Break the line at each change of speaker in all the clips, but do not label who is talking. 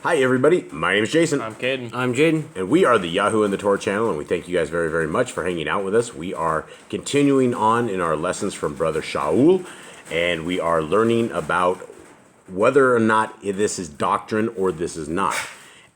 Hi everybody, my name is Jason.
I'm Caden.
I'm Jaden.
And we are the Yahoo and the Torah channel, and we thank you guys very, very much for hanging out with us. We are continuing on in our lessons from Brother Shaul, and we are learning about whether or not this is doctrine or this is not.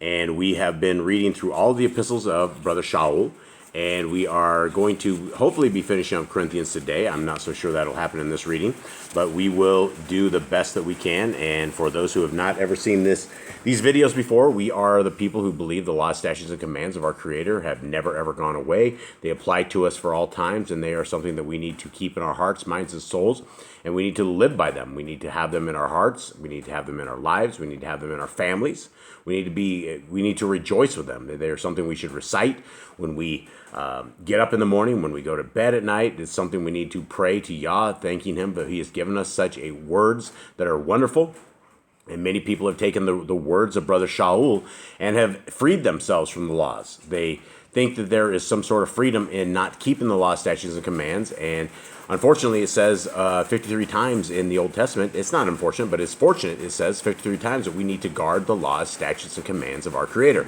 And we have been reading through all the epistles of Brother Shaul, and we are going to hopefully be finishing up Corinthians today. I'm not so sure that'll happen in this reading, but we will do the best that we can. And for those who have not ever seen these videos before, we are the people who believe the laws, statutes, and commands of our Creator have never, ever gone away. They apply to us for all times, and they are something that we need to keep in our hearts, minds, and souls, and we need to live by them. We need to have them in our hearts. We need to have them in our lives. We need to have them in our families. We need to rejoice with them. They are something we should recite when we get up in the morning, when we go to bed at night. It's something we need to pray to Yah, thanking Him that He has given us such words that are wonderful. And many people have taken the words of Brother Shaul and have freed themselves from the laws. They think that there is some sort of freedom in not keeping the law, statutes, and commands. And unfortunately, it says 53 times in the Old Testament. It's not unfortunate, but it's fortunate. It says 53 times that we need to guard the laws, statutes, and commands of our Creator.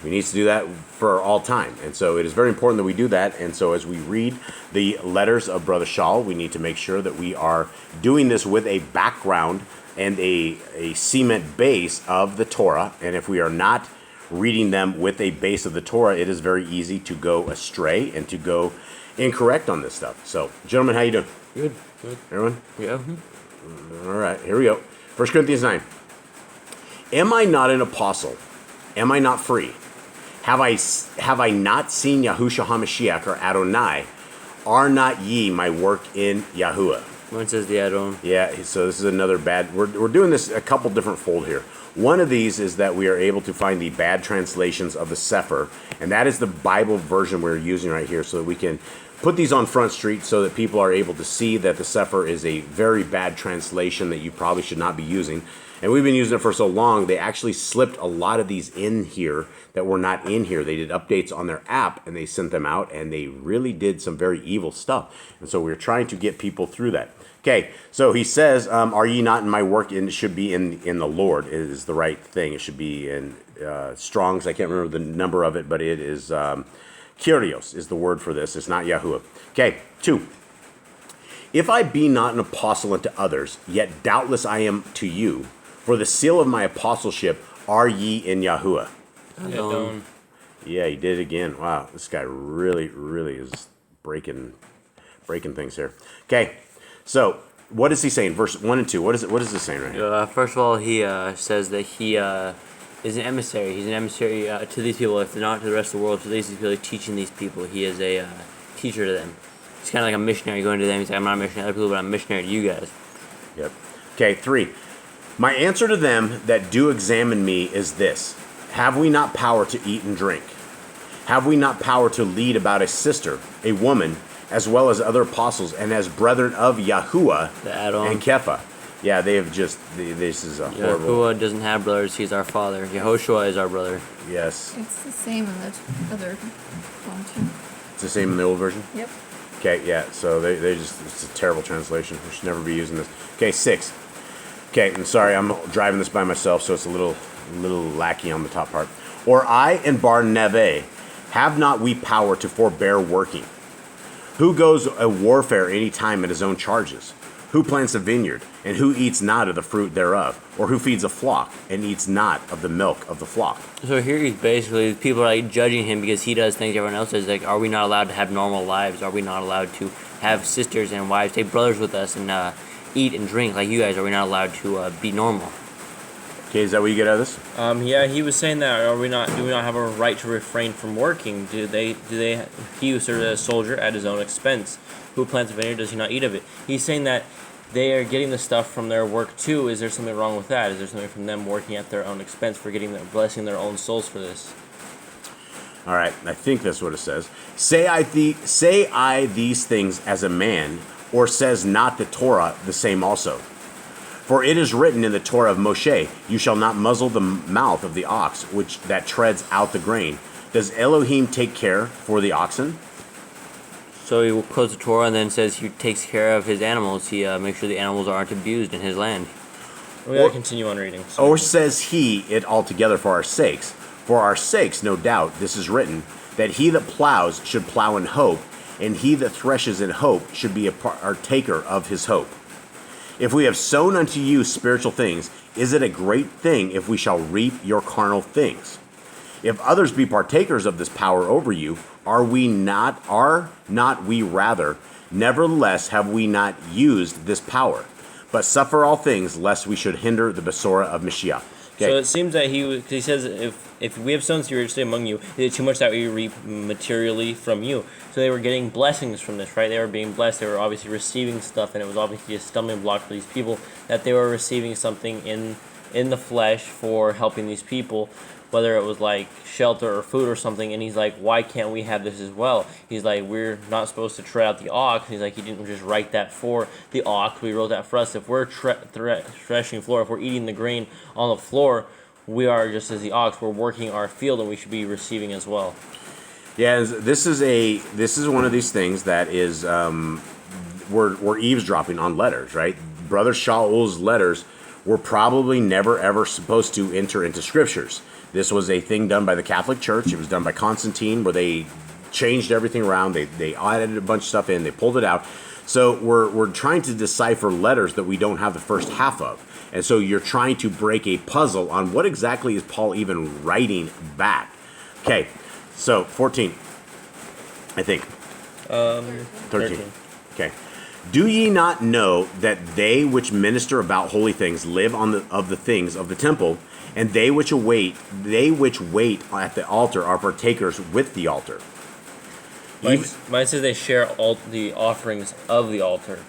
We need to do that for all time. And so it is very important that we do that. And so as we read the letters of Brother Shaul, we need to make sure that we are doing this with a background and a cement base of the Torah. And if we are not reading them with a base of the Torah, it is very easy to go astray and to go incorrect on this stuff. So, gentlemen, how you doing?
Good.
Everyone?
Yeah.
All right, here we go. 1 Corinthians 9. Am I not an apostle? Am I not free? Have I not seen Yahushua HaMashiach or Adonai? Are not ye my work in Yahuwah?
One says the Adon.
Yeah, so this is another bad... We're doing this a couple different fold here. One of these is that we are able to find the bad translations of the Sefer, and that is the Bible version we're using right here, so that we can put these on Front Street so that people are able to see that the Sefer is a very bad translation that you probably should not be using. And we've been using it for so long, they actually slipped a lot of these in here that were not in here. They did updates on their app, and they sent them out, and they really did some very evil stuff. And so we're trying to get people through that. Okay, so he says, are ye not in my work? And it should be in the Lord is the right thing. It should be in Strong's. I can't remember the number of it, but it is Kyrios is the word for this. It's not Yahuwah. Okay, 2. If I be not an apostle unto others, yet doubtless I am to you. For the seal of my apostleship are ye in Yahuwah.
Adon.
Yeah, he did it again. Wow, this guy really, really is breaking things here. Okay, so what is he saying? Verse 1 and 2. What is this saying right here?
First of all, he says that he is an emissary. He's an emissary to these people, if they're not to the rest of the world. So he's really teaching these people. He is a teacher to them. He's kind of like a missionary going to them. He's like, I'm not a missionary to other people, but I'm a missionary to you guys.
Yep. Okay, 3. My answer to them that do examine me is this. Have we not power to eat and drink? Have we not power to lead about a sister, a woman, as well as other apostles, and as brethren of Yahuwah and Kepha? Yeah, they have just, this is a horrible...
Yahuwah doesn't have brothers, he's our father. Yehoshua is our brother.
Yes.
It's the same in the other one, too.
It's the same in the old version?
Yep.
Okay, yeah, so they just, it's a terrible translation. We should never be using this. Okay, 6. Okay, I'm sorry, I'm driving this by myself, so it's a little lackey on the top part. Or I and Barnabé, have not we power to forbear working? Who goes a warfare any time at his own charges? Who plants a vineyard, and who eats not of the fruit thereof? Or who feeds a flock, and eats not of the milk of the flock?
So here he's basically, people are like judging him because he does things everyone else does. Like, are we not allowed to have normal lives? Are we not allowed to have sisters and wives, take brothers with us, and eat and drink like you guys? Are we not allowed to be normal?
Okay, is that what you get out of this?
Yeah, he was saying that. Do we not have a right to refrain from working? He who serves as a soldier at his own expense. Who plants a vineyard, does he not eat of it? He's saying that they are getting the stuff from their work too. Is there something wrong with that? Is there something from them working at their own expense for blessing their own souls for this?
All right, I think that's what it says. Say I these things as a man, or says not the Torah the same also? For it is written in the Torah of Moshe, you shall not muzzle the mouth of the ox which that treads out the grain. Does Elohim take care for the oxen?
So he quotes the Torah and then says he takes care of his animals. He makes sure the animals aren't abused in his land.
We gotta continue on reading. So.
Or says he it altogether for our sakes? For our sakes, no doubt, this is written, that he that plows should plow in hope, and he that threshes in hope should be a partaker of his hope. If we have sown unto you spiritual things, is it a great thing if we shall reap your carnal things? If others be partakers of this power over you, are not we rather? Nevertheless have we not used this power, but suffer all things, lest we should hinder the Besorah of Mashiach. Okay.
So it seems that he says, if we have sown spiritually among you, is it too much that we reap materially from you? So they were getting blessings from this, right? They were being blessed. They were obviously receiving stuff, and it was obviously a stumbling block for these people that they were receiving something in the flesh for helping these people, whether it was like shelter or food or something. And he's like, why can't we have this as well? He's like, we're not supposed to tread out the ox. He's like, he didn't just write that for the ox. We wrote that for us. If we're threshing floor, if we're eating the grain on the floor, we are just as the ox. We're working our field, and we should be receiving as well.
Yeah, this is one of these things that is we're eavesdropping on letters, right? Brother Shaul's letters were probably never ever supposed to enter into scriptures. This was a thing done by the Catholic Church. It was done by Constantine, where they changed everything around. They added a bunch of stuff in. They pulled it out. So we're trying to decipher letters that we don't have the first half of. And so you're trying to break a puzzle on what exactly is Paul even writing back. Okay, so 14, I think. 13. Okay. Do ye not know that they which minister about holy things live on the things of the temple, and they which wait at the altar are partakers with the altar?
Mine says they share all the offerings of the altar.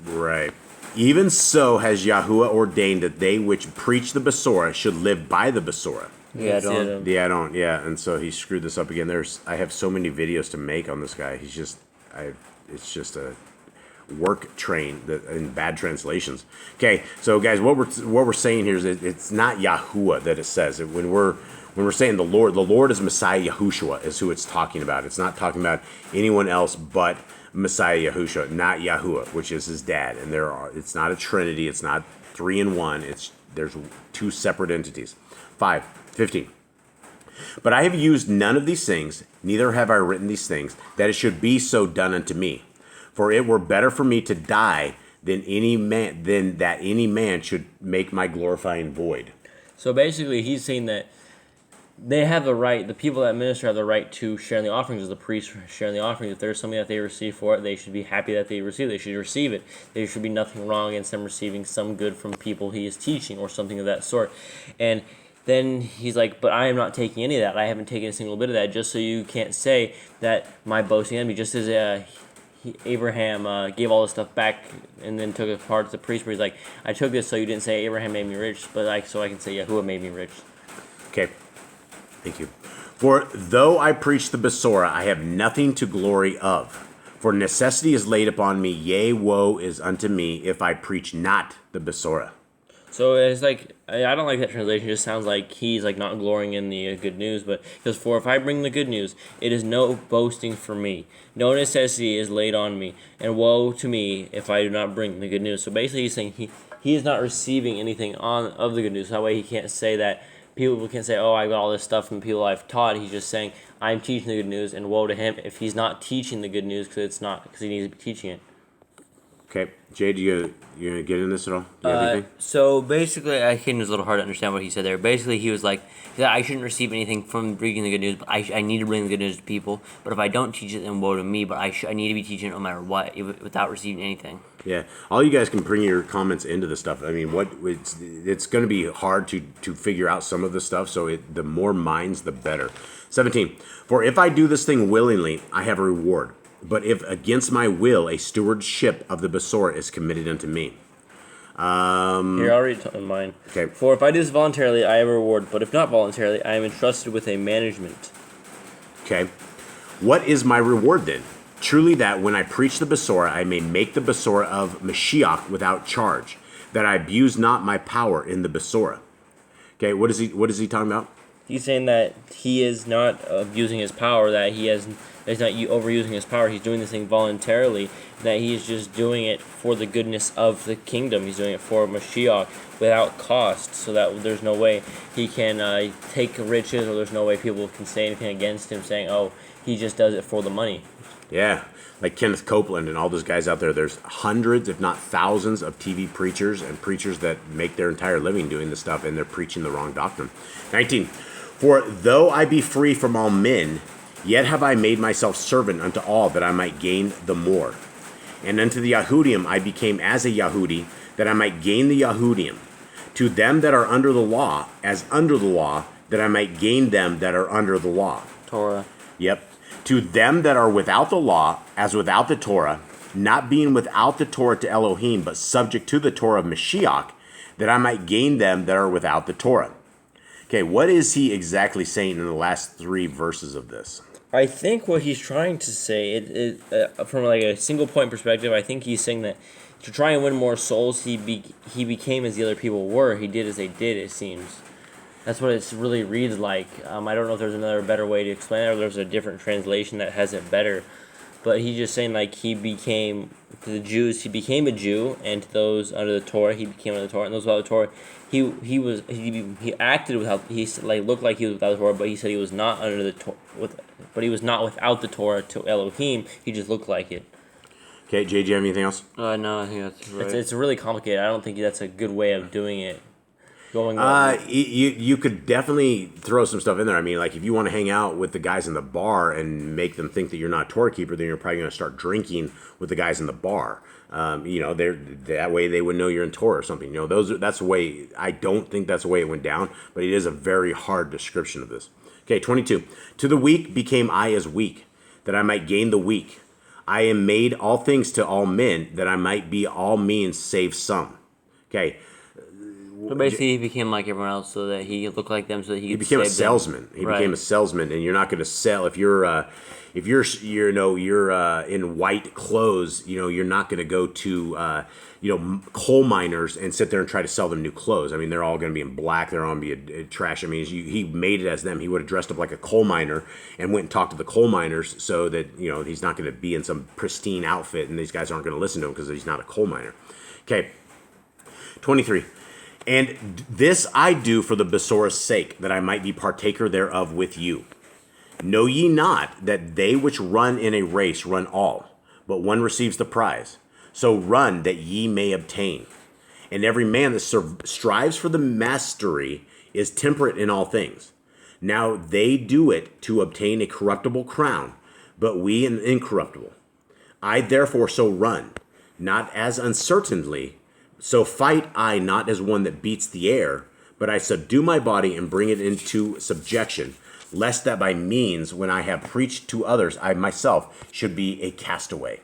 Right. Even so has Yahuwah ordained that they which preach the Besorah should live by the Besorah.
Yeah, don't.
Yeah, I don't. Yeah, and so he screwed this up again. I have so many videos to make on this guy. It's just a work train in bad translations. Okay, so guys, what we're saying here is that it's not Yahuwah that it says. When we're saying the Lord is Messiah Yahushua is who it's talking about. It's not talking about anyone else but Messiah Yahushua, not Yahuwah, which is his dad. And it's not a trinity. It's not 3 in 1. There's 2 separate entities. 15. But I have used none of these things, neither have I written these things, that it should be so done unto me. For it were better for me to die than that any man should make my glorifying void.
So basically, he's saying that they have the right, the people that minister have the right to share in the offerings, as the priests share in the offerings. If there's something that they receive for it, they should be happy that they receive it. They should receive it. There should be nothing wrong against them receiving some good from people he is teaching or something of that sort. And then he's like, but I am not taking any of that. I haven't taken a single bit of that, just so you can't say that my boasting enemy, just as Abraham gave all this stuff back and then took it apart to the priest, where he's like, I took this so you didn't say Abraham made me rich, but so I can say Yahuwah made me rich.
Okay. Thank you. For though I preach the Besorah, I have nothing to glory of. For necessity is laid upon me, yea, woe is unto me, if I preach not the Besorah.
So it's like, I don't like that translation. It just sounds like he's like not glorying in the good news. But because for if I bring the good news, it is no boasting for me. No necessity is laid on me. And woe to me if I do not bring the good news. So basically he's saying he is not receiving anything of the good news. That way he can't say that. People can't say, oh, I got all this stuff from people I've taught. He's just saying, I'm teaching the good news, and woe to him if he's not teaching the good news because he needs to be teaching it.
Okay. Jade, you gonna get in this at all? Do you have anything?
So basically, I think it was a little hard to understand what he said there. Basically, he was like, I shouldn't receive anything from reading the good news, but I need to bring the good news to people. But if I don't teach it, then woe to me. But I need to be teaching it no matter what, without receiving anything.
Yeah, all you guys can bring your comments into this stuff. I mean, it's going to be hard to figure out some of this stuff. So the more minds, the better. 17. For if I do this thing willingly, I have a reward. But if against my will, a stewardship of the Besorah is committed unto me.
Here, I'll read mine.
Okay.
For if I do this voluntarily, I have a reward. But if not voluntarily, I am entrusted with a management.
Okay. What is my reward then? Truly that when I preach the Besorah, I may make the Besorah of Mashiach without charge, that I abuse not my power in the Besorah. Okay, what is he talking about?
He's saying that he is not abusing his power, that he's not overusing his power. He's doing this thing voluntarily, that he is just doing it for the goodness of the kingdom. He's doing it for Mashiach without cost, so that there's no way he can take riches, or there's no way people can say anything against him, saying, oh, he just does it for the money.
Yeah, like Kenneth Copeland and all those guys out there. There's hundreds, if not thousands, of TV preachers and preachers that make their entire living doing this stuff, and they're preaching the wrong doctrine. 19. For though I be free from all men, yet have I made myself servant unto all, that I might gain the more. And unto the Yahudim I became as a Yahudi, that I might gain the Yahudim. To them that are under the law, as under the law, that I might gain them that are under the law.
Torah.
Yep. To them that are without the law, as without the Torah, not being without the Torah to Elohim, but subject to the Torah of Mashiach, that I might gain them that are without the Torah. Okay, what is he exactly saying in the last 3 verses of this?
I think what he's trying to say, from like a single point perspective, I think he's saying that to try and win more souls, he became as the other people were. He did as they did, it seems. That's what it really reads like. I don't know if there's another better way to explain it, or there's a different translation that has it better. But he's just saying, like, he became, to the Jews, he became a Jew, and to those under the Torah, he became under the Torah, and those without the Torah, he acted without, he like looked like he was without the Torah, but he said he was not under the Torah, but he was not without the Torah to Elohim. He just looked like it.
Okay, Jay, do you have anything else?
No, I think that's right.
It's really complicated. I don't think that's a good way of doing it.
You could definitely throw some stuff in there. I mean, like, if you want to hang out with the guys in the bar and make them think that you're not a Torah keeper, then you're probably going to start drinking with the guys in the bar. That way they would know you're in Torah or something. That's the way. I don't think that's the way it went down, but it is a very hard description of this. Okay, 22. To the weak became I as weak, that I might gain the weak. I am made all things to all men, that I might be all means save some. Okay.
So basically, he became like everyone else, so that he looked like them, so that he could
became a
save
salesman.
them.
He became a salesman, and you're not going to sell if you're in white clothes. You're not going to go to coal miners and sit there and try to sell them new clothes. I mean, they're all going to be in black. They're all going to be trash. I mean, he made it as them. He would have dressed up like a coal miner and went and talked to the coal miners, so that he's not going to be in some pristine outfit, and these guys aren't going to listen to him because he's not a coal miner. Okay, 23. And this I do for the Besorah's sake, that I might be partaker thereof with you. Know ye not that they which run in a race run all, but one receives the prize? So run that ye may obtain. And every man that strives for the mastery is temperate in all things. Now they do it to obtain a corruptible crown, but we an incorruptible. I therefore so run, not as uncertainly, so fight I not as one that beats the air, but I subdue my body and bring it into subjection, lest that by means, when I have preached to others, I myself should be a castaway.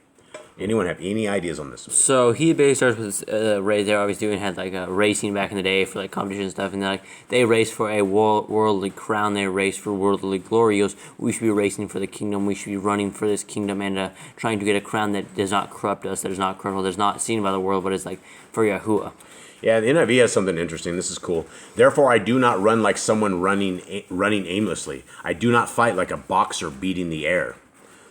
Anyone have any ideas on this?
So he basically starts with race. They always doing had like racing back in the day for like competition and stuff, and they race for a worldly crown. They race for worldly glory. He goes, we should be racing for the kingdom. We should be running for this kingdom and trying to get a crown that does not corrupt us, that is not corruptible, that is not seen by the world, but is like for Yahuwah.
Yeah, the NIV has something interesting. This is cool. Therefore, I do not run like someone running aimlessly. I do not fight like a boxer beating the air.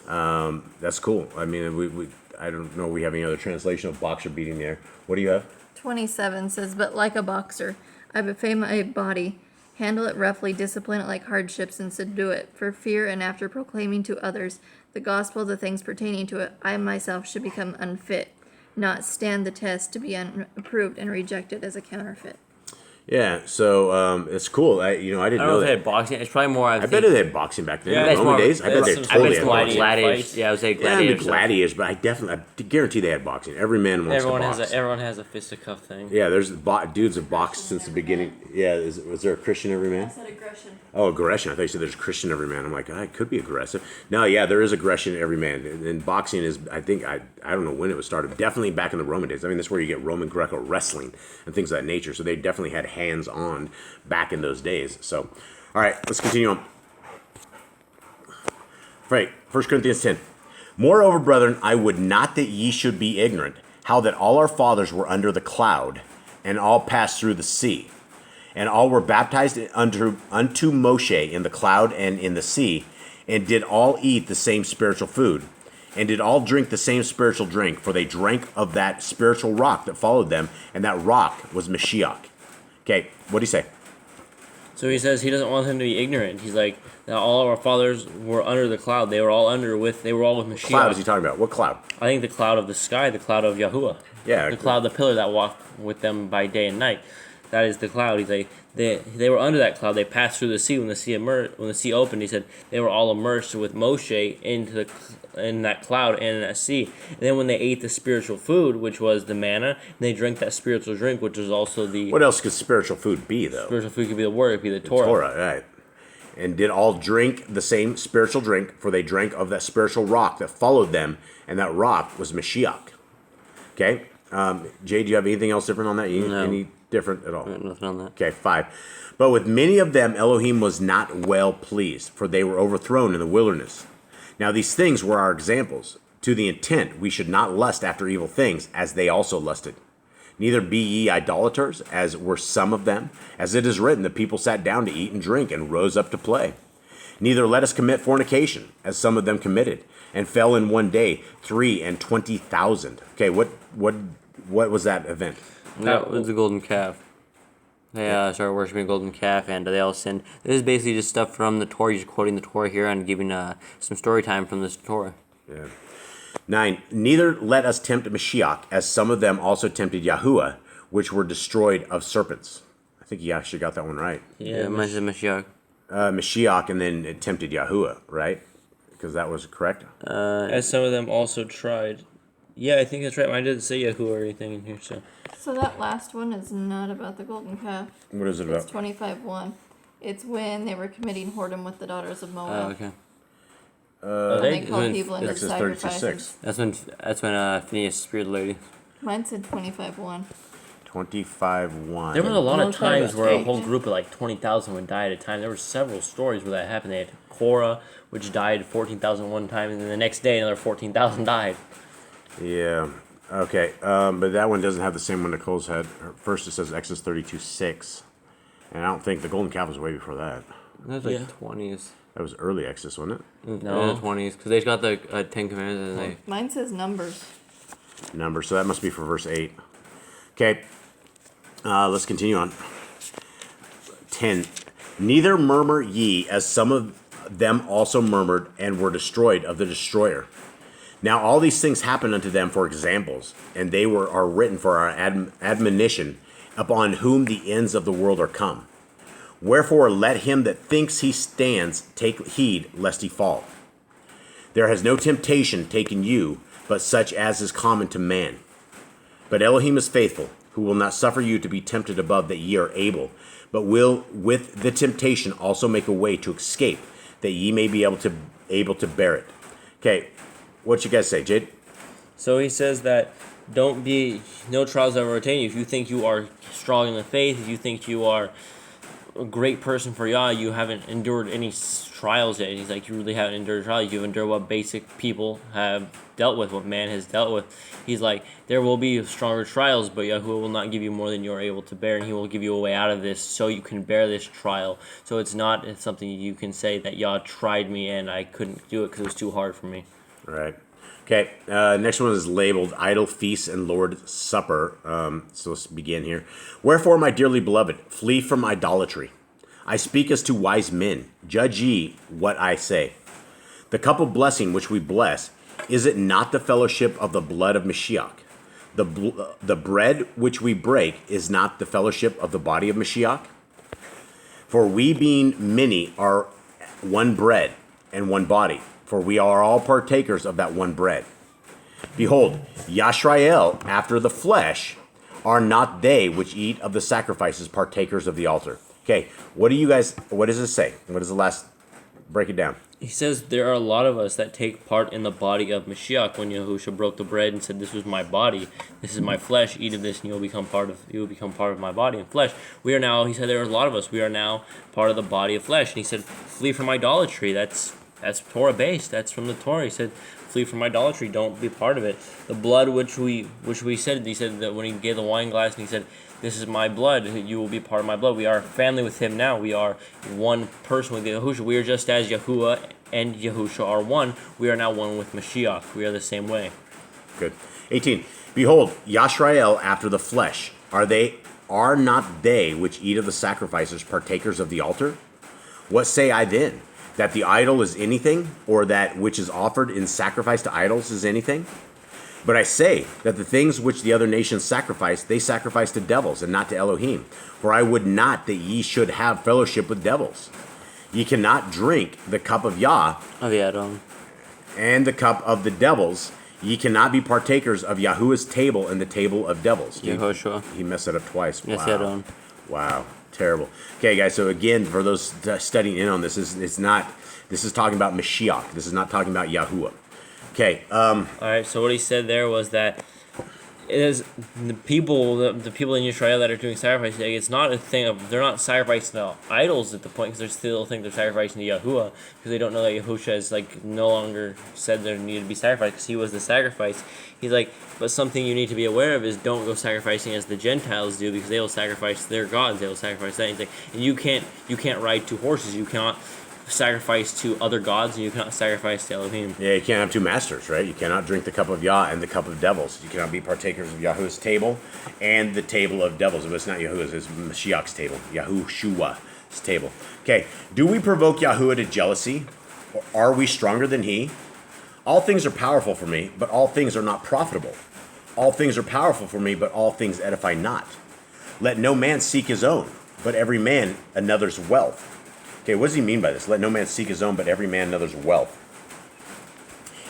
That's cool. I mean, I don't know if we have any other translation of boxer beating the air. What do you have?
27 says, but like a boxer, I buffet my body, handle it roughly, discipline it like hardships, and subdue it, for fear, and after proclaiming to others the gospel, the things pertaining to it, I myself should become unfit, not stand the test, to be unapproved and rejected as a counterfeit.
Yeah, so it's cool. I didn't
I don't know
know
if
that.
they had boxing. It's probably more.
I bet they had boxing back then.
Yeah,
In
that's
the Roman
more-
days, I bet they
that's
totally
some
had boxing.
gladiators. Yeah, I would say
Yeah,
gladiators.
the gladiators, but I guarantee they had boxing. Every man wants
Everyone
to
has
box.
everyone has a fisticuff thing.
Yeah, there's dudes have boxed since the beginning. Yeah, was there a Christian every man?
said aggression.
Oh, aggression. I thought you said there's Christian every man. I'm like, it could be aggressive. No, yeah, there is aggression in every man. And boxing is, I think, I don't know when it was started. Definitely back in the Roman days. I mean, that's where you get Roman Greco wrestling and things of that nature. So they definitely had hands on back in those days. So, all right, let's continue on. Right, 1 Corinthians 10. Moreover, brethren, I would not that ye should be ignorant, how that all our fathers were under the cloud, and all passed through the sea. And all were baptized unto Moshe in the cloud and in the sea, and did all eat the same spiritual food, and did all drink the same spiritual drink, for they drank of that spiritual rock that followed them, and that rock was Mashiach. Okay, what do you say?
So he says he doesn't want them to be ignorant. He's like, now all of our fathers were under the cloud. They were all all with Mashiach.
Cloud is he talking about? What cloud?
I think the cloud of the sky, the cloud of Yahuwah.
Yeah.
The cloud, the pillar that walked with them by day and night. That is the cloud. He's like, they were under that cloud. They passed through the sea when the sea opened. He said they were all immersed with Moshe in that cloud and in that sea. And then when they ate the spiritual food, which was the manna, and they drank that spiritual drink, which was also the
What else could spiritual food be, though?
spiritual food could be the word, it could be the Torah.
Torah, right. And did all drink the same spiritual drink, for they drank of that spiritual rock that followed them, and that rock was Mashiach. Okay? Jay, do you have anything else different on that?
No.
Any different at all?
Nothing on that.
Okay, 5. But with many of them Elohim was not well pleased, for they were overthrown in the wilderness. Now these things were our examples, to the intent we should not lust after evil things, as they also lusted. Neither be ye idolaters, as were some of them. As it is written, the people sat down to eat and drink, and rose up to play. Neither let us commit fornication, as some of them committed, and fell in one day 23,000. Okay, what was that event?
That was the golden calf. They started worshiping a golden calf, and they all sinned. This is basically just stuff from the Torah. You're just quoting the Torah here and giving some story time from this Torah.
Yeah. 9. Neither let us tempt Mashiach, as some of them also tempted Yahuwah, which were destroyed of serpents. I think you actually got that one right.
Yeah, mentioned Mashiach.
Mashiach, and then it tempted Yahuwah, right? Because that was correct.
As some of them also tried. Yeah, I think that's right. I didn't say Yahuwah or anything in here, so.
So that last one is not about the golden calf.
What is it
It's
about?
25:1. It's when they were committing whoredom with the daughters of
Oh,
Moab.
okay.
And they called
when-
people into
Exodus
sacrifices.
32:6.
That's when Phineas speared the lady.
Mine said 25:1.
25:1.
There was a lot of
Okay.
times where a
Okay.
whole group of like 20,000 would die at a time. There were several stories where that happened. They had Korah, which died 14,000 one time, and then the next day another 14,000 died.
Yeah. Okay. But that one doesn't have the same one Nicole's had. First it says Exodus 32:6. And I don't think the golden calf was way before that.
That was like
Yeah.
20s.
That was early Exodus, wasn't it?
No.
The 20s, because they got the 10 Commandments and they.
Mine says Numbers.
Number. So that must be for verse 8. Okay. Let's continue on. 10. Neither murmur ye, as some of them also murmured, and were destroyed of the destroyer. Now all these things happened unto them for examples, and they are written for our admonition, upon whom the ends of the world are come. Wherefore let him that thinks he stands take heed lest he fall. There has no temptation taken you, but such as is common to man. But Elohim is faithful, who will not suffer you to be tempted above that ye are able, but will with the temptation also make a way to escape, that ye may be able to bear it. Okay, what you guys say, Jade?
So he says that no trials ever attain you. If you think you are strong in the faith, if you think you are a great person for Yah, you haven't endured any trials yet. He's like, you really haven't endured trials. You've endured what basic people have dealt with, what man has dealt with. He's like, there will be stronger trials, but Yahuwah will not give you more than you are able to bear, and he will give you a way out of this so you can bear this trial. So it's not something you can say that Yah tried me and I couldn't do it because it was too hard for me.
Right. Okay, next one is labeled Idle Feasts and Lord's Supper. So let's begin here. Wherefore, my dearly beloved, flee from idolatry. I speak as to wise men. Judge ye what I say. The cup of blessing which we bless, is it not the fellowship of the blood of Mashiach? The bread which we break is not the fellowship of the body of Mashiach? For we being many are one bread and one body, for we are all partakers of that one bread. Behold, Yashrael after the flesh are not they which eat of the sacrifices partakers of the altar. Okay, what does it say? What does the last, break it down.
He says there are a lot of us that take part in the body of Mashiach when Yahushua broke the bread and said, "This was my body, this is my flesh. Eat of this, and you will become part of my body and flesh." We are now. He said there are a lot of us. We are now part of the body of flesh. And he said, "Flee from idolatry." That's Torah based. That's from the Torah. He said, "Flee from idolatry. Don't be part of it." The blood which we said. He said that when he gave the wine glass, and he said, this is my blood. You will be part of my blood. We are family with him now. We are one person with Yahushua. We are just as Yahuwah and Yahushua are one. We are now one with Mashiach. We are the same way.
Good. 18. Behold, Yashrael after the flesh. Are not they which eat of the sacrifices partakers of the altar? What say I then? That the idol is anything, or that which is offered in sacrifice to idols is anything? But I say that the things which the other nations sacrifice, they sacrifice to devils, and not to Elohim. For I would not that ye should have fellowship with devils. Ye cannot drink the cup of Yah and the cup of the devils. Ye cannot be partakers of Yahuwah's table and the table of devils.
Yehoshua.
He messed that up twice.
Yes,
wow.
Yadon.
Wow. Terrible. Okay, guys. So again, for those studying in on this, this is talking about Mashiach. This is not talking about Yahuwah. Okay.
All right. So what he said there was that it is the people in Israel that are doing sacrifices. It's not a thing of they're not sacrificing to idols at the point because they still think they're sacrificing to Yahuwah because they don't know that Yahushua is like no longer said there needed to be sacrificed because he was the sacrifice. He's like, but something you need to be aware of is don't go sacrificing as the Gentiles do because they will sacrifice their gods. They will sacrifice that. He's like, and you can't ride two horses. You cannot sacrifice to other gods, and you cannot sacrifice to Elohim.
Yeah, you can't have two masters, right? You cannot drink the cup of Yah and the cup of devils. You cannot be partakers of Yahuwah's table and the table of devils. But it's not Yahuwah's, it's Mashiach's table. Yahushua's table. Okay, do we provoke Yahuwah to jealousy? Or are we stronger than he? All things are powerful for me, but all things are not profitable. All things are powerful for me, but all things edify not. Let no man seek his own, but every man another's wealth. Okay, what does he mean by this? Let no man seek his own, but every man another's wealth.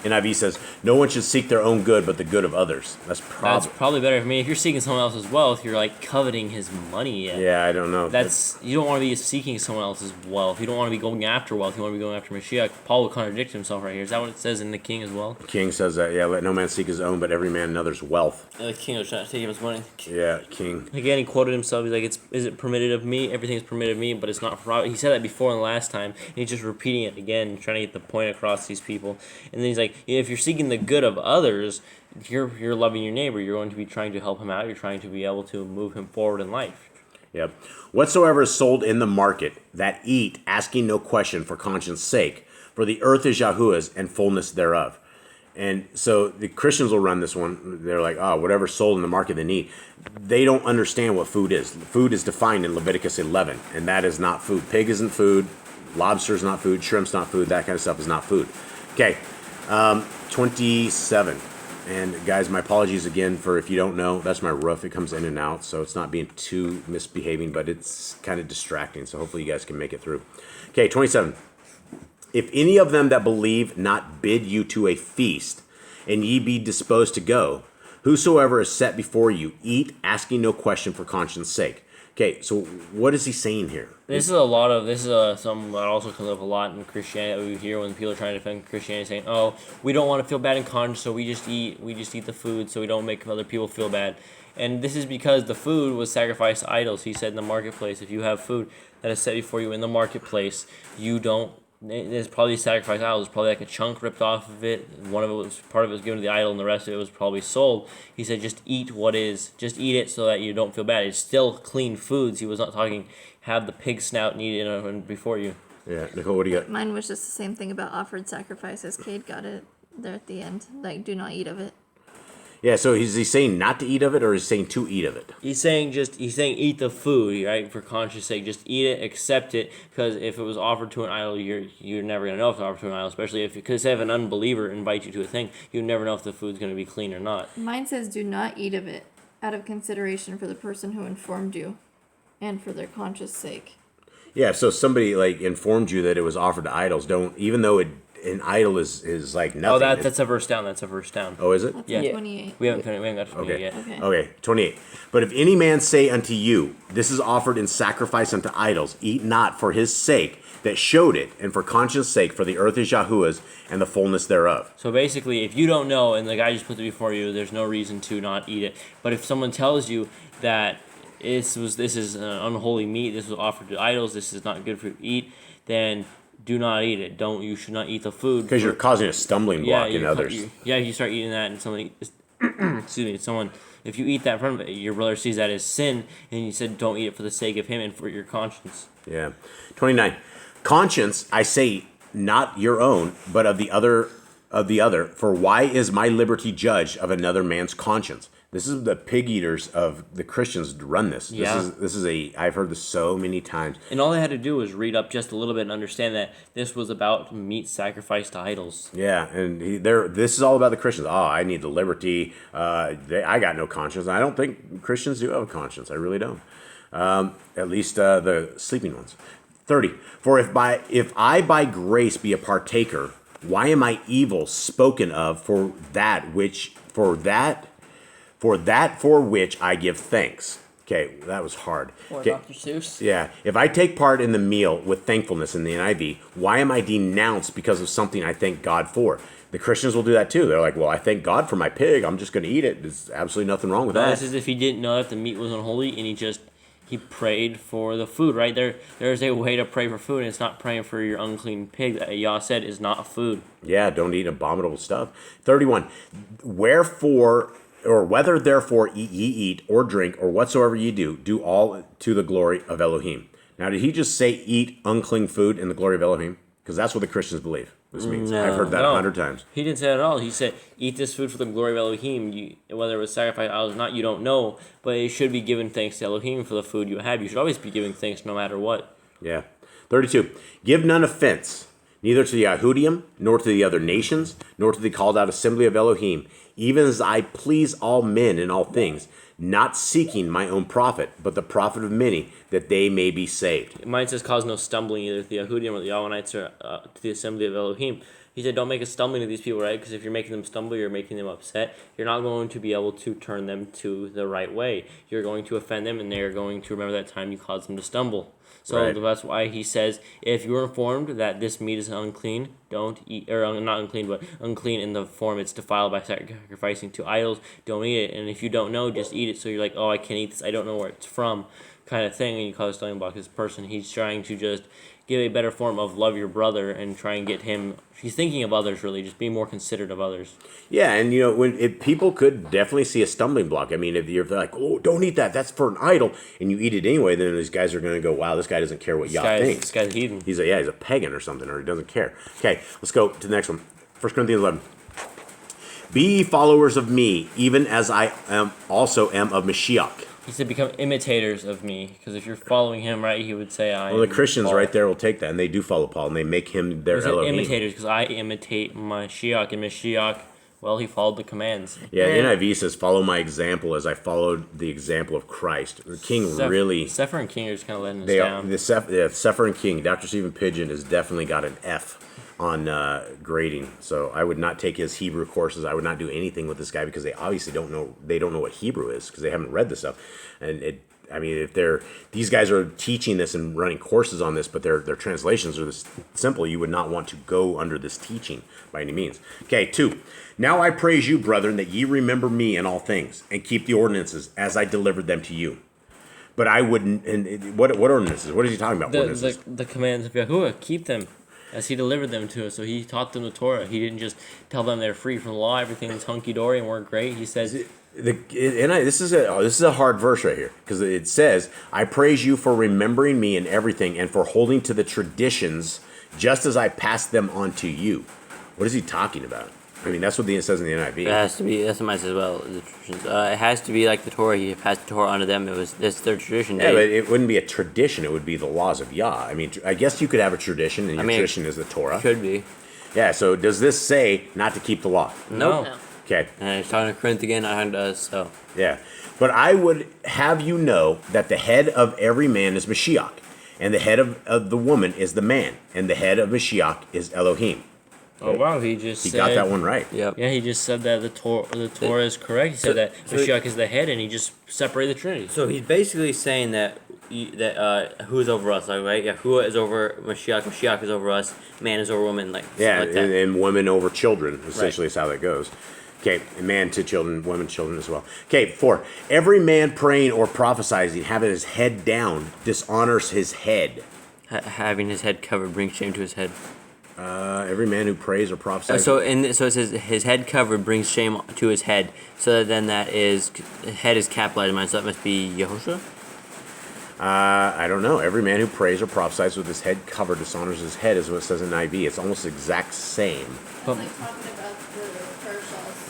NIV says, no one should seek their own good, but the good of others. That's
probably better. I mean, if you're seeking someone else's wealth, you're like coveting his money.
Yeah, I don't know.
You don't want to be seeking someone else's wealth. You don't want to be going after wealth. You want to be going after Mashiach. Paul would contradict himself right here. Is that what it says in the King as well?
The King says that, yeah, let no man seek his own, but every man another's wealth.
The king was trying to take him his money.
Yeah, King.
Again, he quoted himself. He's like, is it permitted of me? Everything is permitted of me, but it's not for. He said that before and the last time, and he's just repeating it again, trying to get the point across to these people. And then he's like, if you're seeking the good of others, you're loving your neighbor. You're going to be trying to help him out. You're trying to be able to move him forward in life.
Yep. Whatsoever is sold in the market, that eat, asking no question for conscience sake, for the earth is Yahuwah's and fullness thereof. And so the Christians will run this one. They're like, oh, whatever's sold in the market they need. They don't understand what food is. Food is defined in Leviticus 11, and that is not food. Pig isn't food. Lobster's not food. Shrimp's not food. That kind of stuff is not food. Okay. 27. And guys, my apologies again for if you don't know, that's my roof. It comes in and out, so it's not being too misbehaving, but it's kind of distracting. So hopefully you guys can make it through. Okay, 27. If any of them that believe not bid you to a feast, and ye be disposed to go, whosoever is set before you, eat, asking no question for conscience sake. Okay, so what is he saying here?
This is something that also comes up a lot in Christianity that we hear when people are trying to defend Christianity, saying, "Oh, we don't want to feel bad in conscience, so we just eat the food, so we don't make other people feel bad." And this is because the food was sacrificed to idols. He said in the marketplace, if you have food that is set before you in the marketplace, you don't. There's probably sacrificed to idols. There's probably like a chunk ripped off of it. Part of it was given to the idol, and the rest of it was probably sold. He said, just eat just eat it so that you don't feel bad. It's still clean foods. He was not talking, have the pig snout and eat it before you.
Yeah, Nicole, what do you got?
Mine was just the same thing about offered sacrifices. Cade got it there at the end. Like, do not eat of it.
Yeah, so is he saying not to eat of it, or is he saying to eat of it?
He's saying eat the food, right? For conscience sake, just eat it, accept it, because if it was offered to an idol, you're never gonna know if it's offered to an idol, especially because if an unbeliever invites you to a thing, you never know if the food's gonna be clean or not.
Mine says do not eat of it out of consideration for the person who informed you, and for their conscience sake.
Yeah, so somebody like informed you that it was offered to idols. Don't, even though an idol is like nothing.
Oh, that's a verse down. That's a verse down.
Oh, is it?
That's
Yeah.
in 28.
We haven't got to 28 yet.
Okay, 28. But if any man say unto you, this is offered in sacrifice unto idols, eat not for his sake that showed it, and for conscience sake, for the earth is Yahuwah's, and the fullness thereof.
So basically, if you don't know, and the guy just put it before you, there's no reason to not eat it. But if someone tells you that this is unholy meat, this was offered to idols, this is not good for you to eat, then do not eat it. You should not eat the food.
Because you're causing a stumbling block in others.
You start eating that, and somebody excuse me, someone, if you eat that from your brother sees that as sin, and you said don't eat it for the sake of him and for your conscience.
Yeah. 29. Conscience, I say, not your own, but of the other. For why is my liberty judged of another man's conscience? This is the pig eaters of the Christians run this.
Yeah.
I've heard this so many times.
And all they had to do was read up just a little bit and understand that this was about meat sacrificed to idols.
Yeah, and this is all about the Christians. Oh, I need the liberty. I got no conscience. I don't think Christians do have a conscience. I really don't. At least the sleeping ones. 30. For if I by grace be a partaker, why am I evil spoken of for which I give thanks? Okay, that was hard.
Or
Okay.
Dr. Seuss.
Yeah, if I take part in the meal with thankfulness in the NIV, why am I denounced because of something I thank God for? The Christians will do that too. They're like, well, I thank God for my pig. I'm just going to eat it. There's absolutely nothing wrong with that.
This is if he didn't know that the meat was unholy and he prayed for the food, right? There's a way to pray for food, and it's not praying for your unclean pig that Yah said is not food.
Yeah, don't eat abominable stuff. 31. Whether therefore ye eat or drink or whatsoever ye do all to the glory of Elohim. Now, did he just say eat unclean food in the glory of Elohim? Because that's what the Christians believe this means.
No.
I've heard that 100 times.
He didn't say that at all. He said, eat this food for the glory of Elohim. Whether it was sacrificed to idols or not, you don't know. But it should be given thanks to Elohim for the food you have. You should always be giving thanks no matter what.
Yeah. 32. Give none offense, neither to the Yahudim, nor to the other nations, nor to the called out assembly of Elohim, even as I please all men in all things, not seeking my own profit, but the profit of many, that they may be saved.
Mine says, cause no stumbling either to the Yahudim or the Yahwanites or to the assembly of Elohim. He said, don't make a stumbling to these people, right? Because if you're making them stumble, you're making them upset. You're not going to be able to turn them to the right way. You're going to offend them, and they're going to remember that time you caused them to stumble. So
Right.
that's why he says, if you're informed that this meat is unclean, don't eat, or not unclean, but unclean in the form it's defiled by sacrificing to idols, don't eat it. And if you don't know, just eat it. So you're like, oh, I can't eat this, I don't know where it's from, kind of thing, and you cause a stumbling block. This person, he's trying to just give a better form of love your brother and try and get him. He's thinking of others, really. Just be more considerate of others.
Yeah, and if people could definitely see a stumbling block. I mean, if you're like, oh, don't eat that, that's for an idol, and you eat it anyway, then these guys are going to go, wow, this guy doesn't care what Yah thinks.
This guy's a heathen.
He's a pagan or something, or he doesn't care. Okay, let's go to the next one. 1 Corinthians 11. Be ye followers of me, even as I also am of Mashiach.
He said, become imitators of me. Because if you're following him, right, he would say, I am
Well, the Christians
Paul.
right there will take that, and they do follow Paul, and they make him their
He said
Elohim.
imitators, because I imitate Mashiach. And Mashiach, well, he followed the commands.
Yeah, NIV says, follow my example as I followed the example of Christ. The King really...
Sefer and King are just kind of letting us
They are,
down.
Sefer and King, Dr. Stephen Pidgeon has definitely got an F on grading. So I would not take his Hebrew courses. I would not do anything with this guy because they obviously don't know. They don't know what Hebrew is because they haven't read this stuff. And if these guys are teaching this and running courses on this, but their translations are this simple, you would not want to go under this teaching by any means. Okay, 2. Now I praise you, brethren, that ye remember me in all things, and keep the ordinances as I delivered them to you. But I wouldn't. And what ordinances? What is he talking about? Ordinances.
The commands of Yahuwah, keep them as he delivered them to us. So he taught them the Torah. He didn't just tell them they're free from the law, everything's hunky-dory and we're great. He says...
This is a hard verse right here because it says, I praise you for remembering me in everything and for holding to the traditions just as I passed them on to you. What is he talking about? I mean, that's what it says in the NIV.
It has to be. That's what mine says as well. The traditions. It has to be like the Torah. He passed the Torah onto them. That's their tradition.
Yeah, but it wouldn't be a tradition. It would be the laws of Yah. I mean, I guess you could have a tradition, and your tradition is the Torah.
Could be.
Yeah. So does this say not to keep the law?
Nope.
No.
Okay.
And he's talking to Corinth again, not talking to us. So.
Yeah. But I would have you know that the head of every man is Mashiach, and the head of the woman is the man, and the head of Mashiach is Elohim.
Oh, wow, he said...
got that one right.
Yep.
Yeah, he just said that the Torah is correct. He said that Mashiach is the head, and he just separated the Trinity.
So he's basically saying that who's over us, like, right? Yahuwah is over Mashiach, Mashiach is over us, man is over woman, like
Yeah,
that.
and women over children, essentially is how that goes. Okay, man to children, women to children as well. Okay, 4. Every man praying or prophesying, having his head down, dishonors his head.
Having his head covered brings shame to his head.
Every man who prays or prophesies.
So it says his head covered brings shame to his head. So then that is head is capitalized in mine. So that must be Yahushua.
I don't know. Every man who prays or prophesies with his head covered dishonors his head, is what it says in IV. It's almost the exact same.
That's like talking about the prayer shawls.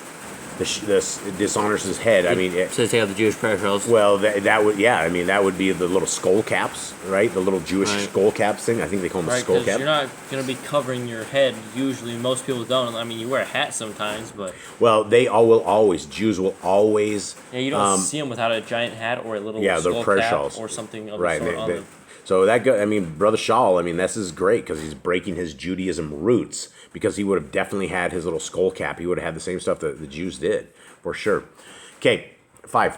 This dishonors his head. I mean,
So they take out the Jewish prayer shawls.
well, that would, yeah. I mean, that would be the little skull caps, right? The little Jewish
Right.
skull caps thing. I think they call them
Right,
skull
because
cap.
you're not going to be covering your head. Usually, most people don't. I mean, you wear a hat sometimes, but
Well, they all will always. Jews will always.
yeah, you don't see them without a giant hat or a little
Yeah,
skull
they're prayer
cap
shawls.
or something of
Right.
the sort on them.
So that I mean, Brother Shaul. I mean, this is great because he's breaking his Judaism roots, because he would have definitely had his little skull cap. He would have had the same stuff that the Jews did, for sure. Okay, 5.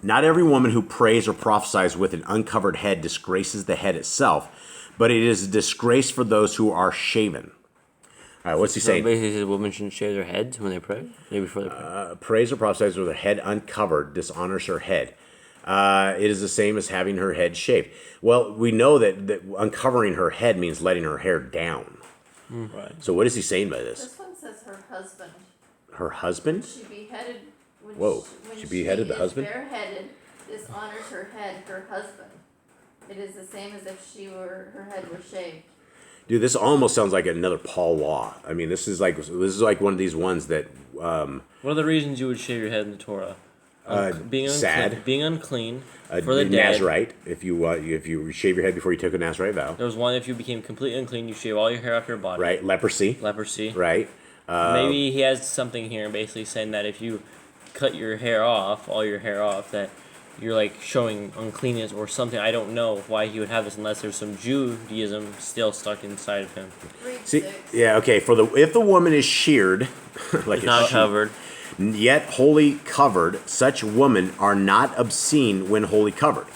Not every woman who prays or prophesies with an uncovered head disgraces the head itself, but it is a disgrace for those who are shaven. All right, what's he
So
saying?
basically, says women shouldn't shave their heads when they pray. Maybe before they pray.
Prays or prophesies with her head uncovered dishonors her head. It is the same as having her head shaved. Well, we know that uncovering her head means letting her hair down.
Right.
So what is he saying by this?
This one says her husband.
Her husband?
She beheaded when
Whoa,
when
she beheaded the
is
husband?
bareheaded, dishonors her head, her husband. It is the same as if her head were shaved.
Dude, this almost sounds like another Paul law. I mean, this is like one of these ones that
What are the reasons you would shave your head in the Torah? Being unclean,
sad.
being unclean for the dead.
Nazarite. If you shave your head before you took a Nazarite vow,
There was one, if you became completely unclean, you shave all your hair off your body.
right? Leprosy,
Leprosy.
right?
Maybe he has something here basically saying that if you cut your hair off, all your hair off, that you're like showing uncleanness or something. I don't know why he would have this unless there's some Judaism still stuck inside of him.
Read
See,
6.
yeah, okay. if the woman is sheared, like
It's
a
not
sheep,
covered.
yet wholly covered, such women are not obscene when wholly covered.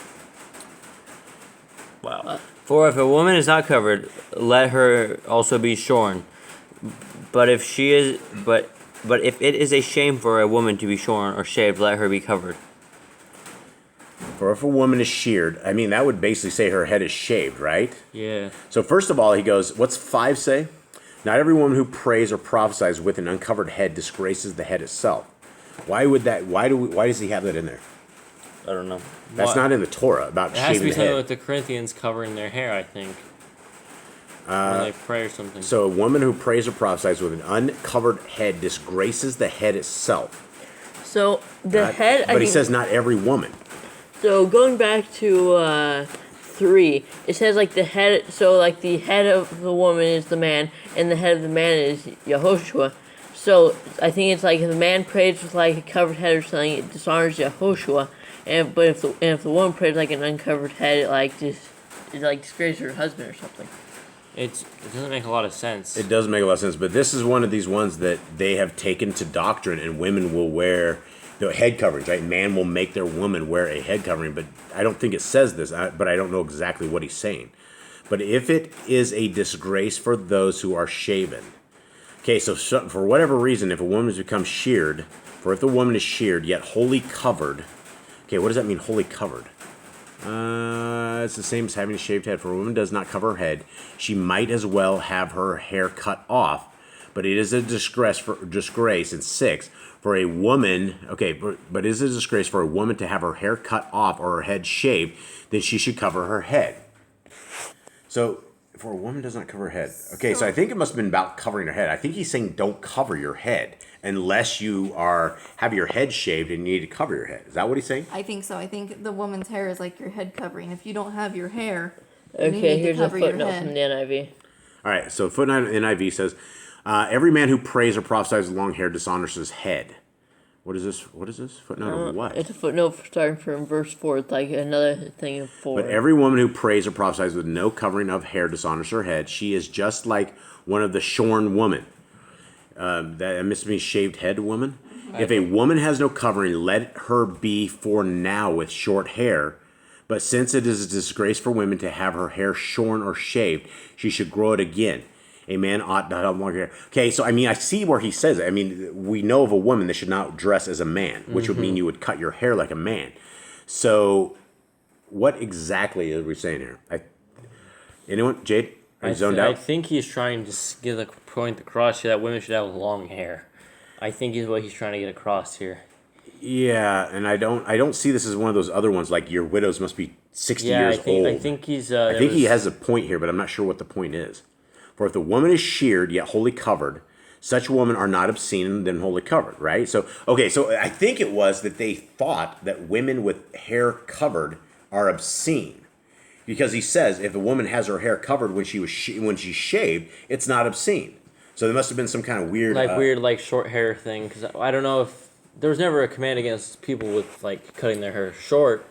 Wow.
For if a woman is not covered, let her also be shorn. But if if it is a shame for a woman to be shorn or shaved, let her be covered.
For if a woman is sheared, I mean, that would basically say her head is shaved, right?
Yeah.
So first of all, he goes, what's 5 say? Not every woman who prays or prophesies with an uncovered head disgraces the head itself. Why would that? Why does he have that in there?
I don't know.
That's
What?
not in the Torah about
It has to
shaving
be
the
something
head.
with the Corinthians covering their hair, I think. When they pray or something.
So a woman who prays or prophesies with an uncovered head disgraces the head itself.
So the head.
But he says not every woman.
So going back to 3, it says like the head. So like the head of the woman is the man, and the head of the man is Yehoshua. So I think it's like if the man prays with like a covered head or something, it dishonors Yehoshua. But if the woman prays like an uncovered head, it disgraces her husband or something.
It doesn't make a lot of sense.
It does make a lot of sense, but this is one of these ones that they have taken to doctrine, and women will wear the head coverings, right? Man will make their woman wear a head covering, but I don't think it says this, but I don't know exactly what he's saying. But if it is a disgrace for those who are shaven, okay, so for whatever reason, if a woman has become sheared, if the woman is sheared yet wholly covered, okay, what does that mean, wholly covered? It's the same as having a shaved head. For a woman does not cover her head, she might as well have her hair cut off. But it is a disgrace in 6 for a woman. Okay, but it is a disgrace for a woman to have her hair cut off or her head shaved. Then she should cover her head. So for a woman does not cover her head. Okay, so I think it must have been about covering her head. I think he's saying don't cover your head unless you have your head shaved and you need to cover your head. Is that what he's saying?
I think so. I think the woman's hair is like your head covering. If you don't have your hair, then you
Okay,
need to
here's a
cover your
footnote
head.
from the NIV.
All right, so footnote NIV says, every man who prays or prophesies with long hair dishonors his head. What is this? Footnote of what?
It's a footnote starting from verse 4. It's like another thing of 4.
But every woman who prays or prophesies with no covering of hair dishonors her head. She is just like one of the shorn women. That must be shaved head woman. If a woman has no covering, let her be for now with short hair. But since it is a disgrace for women to have her hair shorn or shaved, she should grow it again. A man ought not have long hair. Okay, so I mean, I see where he says it. I mean, we know of a woman that should not dress as a man, which would mean you would cut your hair like a man. So, what exactly are we saying here? Anyone? Jade? Are you zoned out?
I think he's trying to get the point across here that women should have long hair. I think is what he's trying to get across here.
Yeah, and I don't see this as one of those other ones like your widows must be 60 years old.
I think he's.
I think he has a point here, but I'm not sure what the point is. For if the woman is sheared yet wholly covered, such women are not obscene and then wholly covered, right? So I think it was that they thought that women with hair covered are obscene. Because he says if a woman has her hair covered when she's shaved, it's not obscene. So there must have been some kind of weird...
weird short hair thing. Because I don't know if... There was never a command against people with cutting their hair short.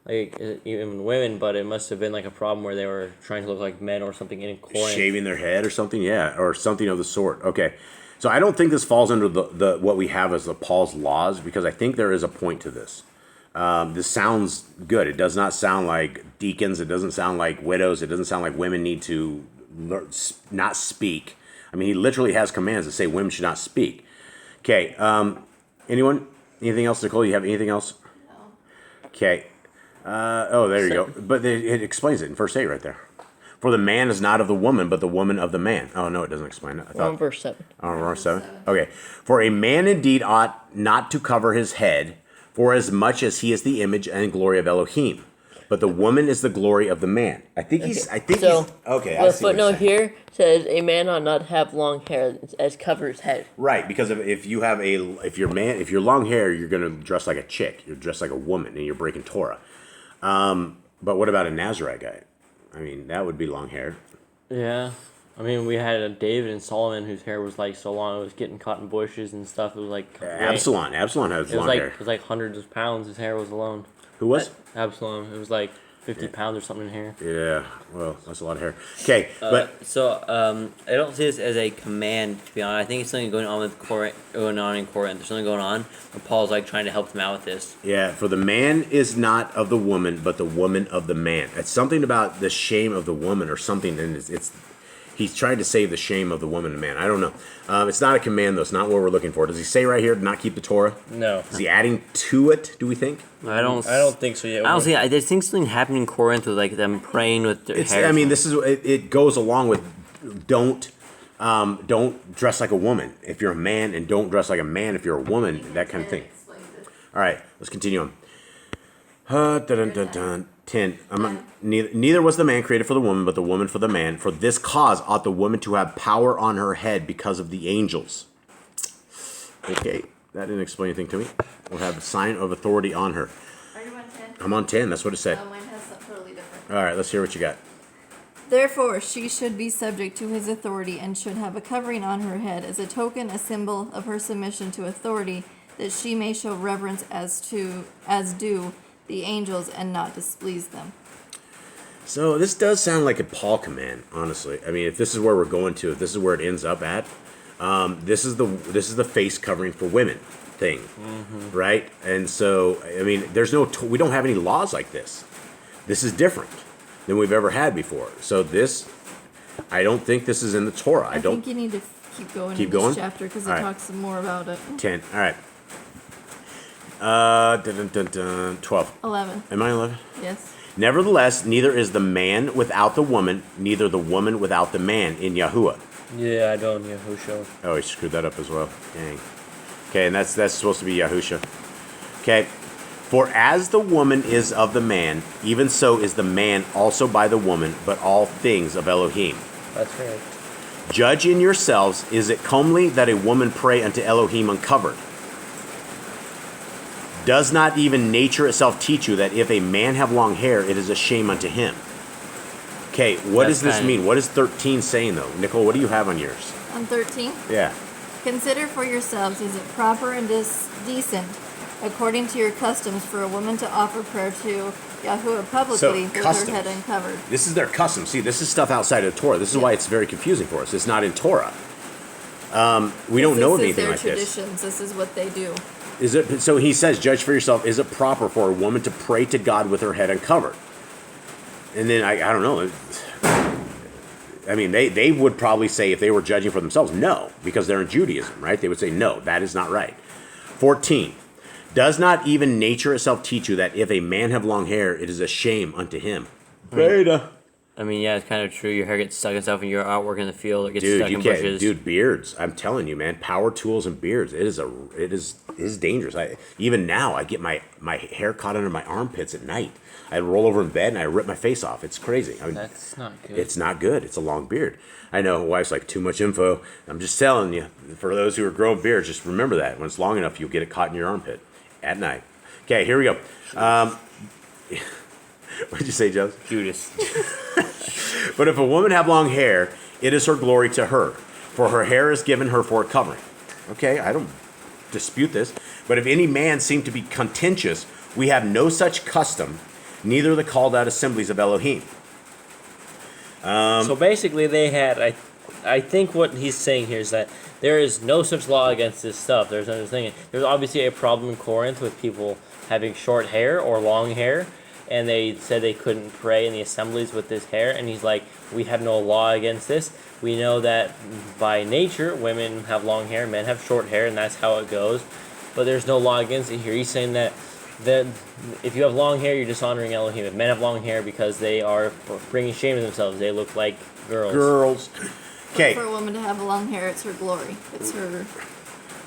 Even women, but it must have been a problem where they were trying to look like men or something in Corinth.
Shaving their head or something, yeah, or something of the sort. Okay, so I don't think this falls under the what we have as the Paul's laws, because I think there is a point to this. This sounds good. It does not sound like deacons. It doesn't sound like widows. It doesn't sound like women need to not speak. I mean, he literally has commands that say women should not speak. Okay, anyone? Anything else, Nicole? You have anything else? No. Okay. There you go. But it explains it in verse 8 right there. For the man is not of the woman, but the woman of the man. Oh, no, it doesn't explain it. I thought,
verse 7.
Oh, verse 7? Okay. For a man indeed ought not to cover his head, for as much as he is the image and glory of Elohim. But the woman is the glory of the man. I think he's... Okay, I
The
see what
footnote
you're saying.
here says a man ought not have long hair as cover his head.
Right, because if you're long hair, you're going to dress like a chick. You're dressed like a woman, and you're breaking Torah. But what about a Nazarite guy? I mean, that would be long hair.
Yeah. I mean, we had a David and Solomon whose hair was so long it was getting caught in bushes and stuff. It was
Absalom has long hair.
It was hundreds of pounds his hair was alone.
Who was?
Absalom. It was 50 pounds or something in hair.
Yeah, well, that's a lot of hair. Okay, but
I don't see this as a command, to be honest. I think it's something going on in Corinth. There's something going on, and Paul's trying to help them out with this.
yeah, for the man is not of the woman, but the woman of the man. It's something about the shame of the woman or something, and it's he's trying to save the shame of the woman and man. I don't know. It's not a command, though. It's not what we're looking for. Does he say right here to not keep the Torah?
No.
Is he adding to it, do we think?
I don't
think so yet.
I don't see. I think something happened in Corinth with them praying with their hair.
I mean, it goes along with don't dress like a woman if you're a man, and don't dress like a man if you're a woman, that kind of thing. All right, let's continue on. 10. Neither was the man created for the woman, but the woman for the man. For this cause ought the woman to have power on her head because of the angels. Okay, that didn't explain anything to me. Will have a sign of authority on her.
Are you on 10?
I'm on 10, that's what it said.
Oh, mine has something totally different.
All right, let's hear what you got.
Therefore, she should be subject to his authority and should have a covering on her head as a token, a symbol of her submission to authority, that she may show reverence as do the angels and not displease them.
So this does sound like a Paul command, honestly. I mean, if this is where we're going to, if this is where it ends up at, this is the face covering for women thing, right? And so, I mean, we don't have any laws like this. This is different than we've ever had before. So I don't think this is in the Torah.
I think you need to keep going in this chapter because it talks some more about it.
10. All right. 12.
11.
Am I 11?
Yes.
Nevertheless, neither is the man without the woman, neither the woman without the man in Yahuwah.
Yeah, I don't. Yahusha.
Oh, he screwed that up as well. Dang. Okay, and that's supposed to be Yahusha. Okay. For as the woman is of the man, even so is the man also by the woman, but all things of Elohim.
That's right.
Judge in yourselves, is it comely that a woman pray unto Elohim uncovered? Does not even nature itself teach you that if a man have long hair, it is a shame unto him? Okay, what does this mean? What is 13 saying, though? Nicole, what do you have on yours?
On 13?
Yeah.
Consider for yourselves, is it proper and decent, according to your customs, for a woman to offer prayer to Yahuwah publicly with her head uncovered?
This is their custom. See, this is stuff outside of the Torah. This is why it's very confusing for us. It's not in Torah. We don't know of anything like this.
This is their traditions. This is what they do.
Is it so? He says, "Judge for yourself. Is it proper for a woman to pray to God with her head uncovered?" And then I don't know. I mean, they would probably say, if they were judging for themselves, no, because they're in Judaism, right? They would say, no, that is not right. 14. Does not even nature itself teach you that if a man have long hair, it is a shame unto him? Beta.
I mean, yeah, it's kind of true. Your hair gets stuck and stuff, and you're out working in the field. It gets
Dude,
stuck
you
in
can't.
bushes.
Dude, beards. I'm telling you, man. Power tools and beards. It is dangerous. Even now, I get my hair caught under my armpits at night. I roll over in bed and I rip my face off. It's crazy. I mean,
That's not good.
it's not good. It's a long beard. I know. Wife's like, too much info. I'm just telling you. For those who are growing beards, just remember that when it's long enough, you'll get it caught in your armpit at night. Okay, here we go. What'd you say, Joseph?
Judas.
But if a woman have long hair, it is her glory to her, for her hair is given her for a covering. Okay, I don't dispute this. But if any man seem to be contentious, we have no such custom, neither the called out assemblies of Elohim.
So basically, they had. I think what he's saying here is that there is no such law against this stuff. There's another thing. There's obviously a problem in Corinth with people having short hair or long hair, and they said they couldn't pray in the assemblies with this hair. And he's like, we have no law against this. We know that by nature, women have long hair, men have short hair, and that's how it goes. But there's no law against it here. He's saying that if you have long hair, you're dishonoring Elohim. If men have long hair because they are bringing shame to themselves, they look like girls.
Okay.
For a woman to have long hair, it's her glory. It's her.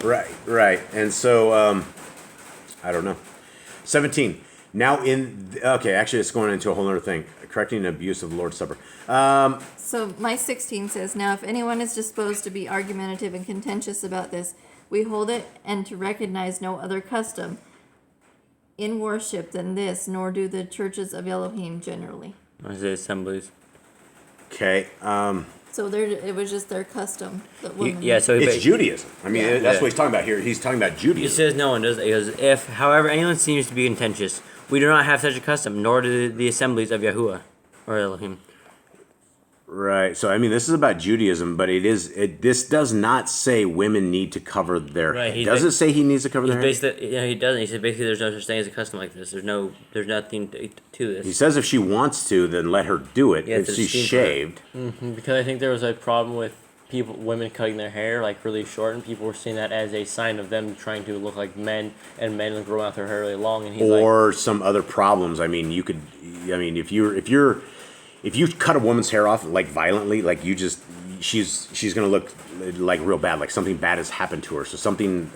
Right. And so, I don't know. 17. Now actually, it's going into a whole other thing. Correcting an abuse of the Lord's Supper.
So my 16 says, now if anyone is disposed to be argumentative and contentious about this, we hold it and to recognize no other custom in worship than this, nor do the churches of Elohim generally.
I say assemblies.
Okay.
So it was just their custom. That women,
Yeah, so
It's Judaism. I mean,
Yeah.
that's what he's talking about here. He's talking about
He
Judaism.
says no one does. He goes, if, however, anyone seems to be contentious, we do not have such a custom, nor do the assemblies of Yahuwah or Elohim.
Right. So, I mean, this is about Judaism, but this does not say women need to cover their
Right,
head. Does it say he needs to cover their head?
Basically, he doesn't. He said basically there's no such thing as a custom like this. There's nothing to this.
He says if she wants to, then let her do it.
Yeah,
if
it's
she's
esteemed
shaved.
Because I think there was a problem with women cutting their hair like really short, and people were seeing that as a sign of them trying to look like men, and men growing out their hair really long. And he's
Or some other problems. I mean, if you cut a woman's hair off like violently, like she's gonna look like real bad, like something bad has happened to her. So something